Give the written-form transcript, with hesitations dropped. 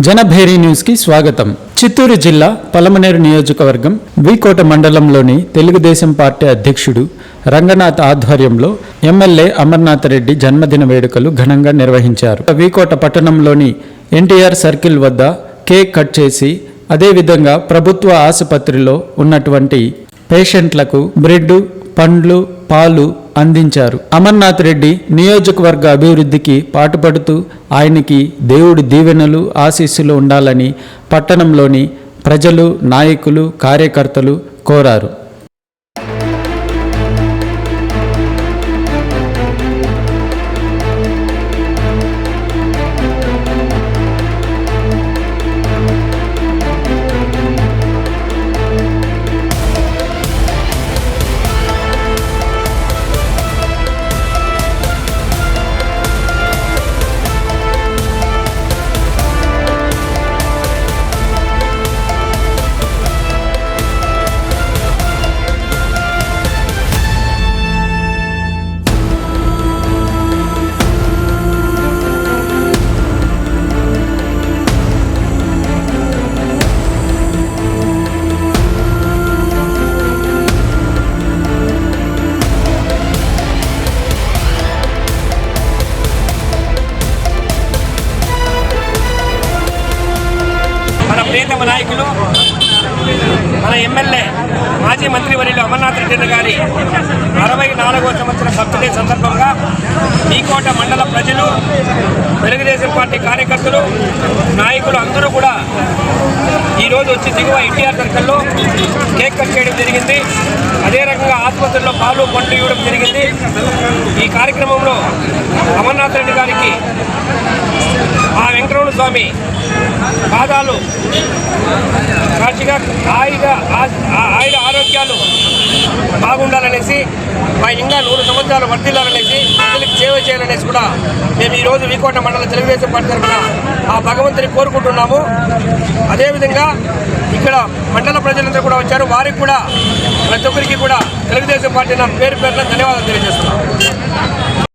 Janabheri news కి స్వాగతం. చిత్తూరు జిల్లా పలమనేరు నియోజకవర్గం వీకోట మండలంలోని తెలుగుదేశం పార్టీ అధ్యక్షుడు రంగనాథ్ ఆధ్వర్యంలో ఎమ్మెల్యే అమర్నాథ్ రెడ్డి జన్మదిన వేడుకలు ఘనంగా నిర్వహించారు. వీకోట పట్టణంలోని ఎన్టీఆర్ సర్కిల్ వద్ద కేక్ కట్ చేసి అదేవిధంగా ప్రభుత్వ ఆసుపత్రిలో ఉన్నటువంటి పేషెంట్లకు బ్రెడ్, పండ్లు, పాలు అందించారు. అమర్నాథ్ రెడ్డి నియోజకవర్గ అభివృద్ధికి పాటుపడుతూ ఆయనకి దేవుడి దీవెనలు, ఆశీస్సులు ఉండాలని పట్టణంలోని ప్రజలు, నాయకులు, కార్యకర్తలు కోరారు. ప్రియతమ నాయకులు మన ఎమ్మెల్యే మాజీ మంత్రివర్యులు అమర్నాథ్ రెడ్డి గారి 64వ సంవత్సరం బర్త్డే సందర్భంగా వీకోట మండల ప్రజలు, తెలుగుదేశం పార్టీ కార్యకర్తలు, నాయకులు అందరూ కూడా ఈరోజు వచ్చి దిగువ ఎన్టీఆర్ సర్కిల్లో కేక్ కట్ చేయడం జరిగింది. అదే రకంగా ఆసుపత్రిలో పాలు, పండ్లు ఇవ్వడం జరిగింది. ఈ కార్యక్రమంలో అమర్నాథ్ రెడ్డి గారికి ఆ వెంకటరమణ స్వామి పాదాలు సాక్షిగా ఆయన ఆరోగ్యాలు బాగుండాలనేసి, ఇంకా 100 సంవత్సరాలు వర్ధిల్లాలనేసి, ప్రజలకు సేవ చేయాలనేసి కూడా మేము ఈరోజు వీకోట మండల తెలుగుదేశం పార్టీ తరఫున ఆ భగవంతుని కోరుకుంటున్నాము. అదేవిధంగా ఇక్కడ మండల ప్రజలందరూ కూడా వచ్చారు. వారికి కూడా ప్రతి ఒక్కరికి కూడా తెలుగుదేశం పార్టీ నా పేరు పేరున ధన్యవాదాలు తెలియజేస్తున్నాము.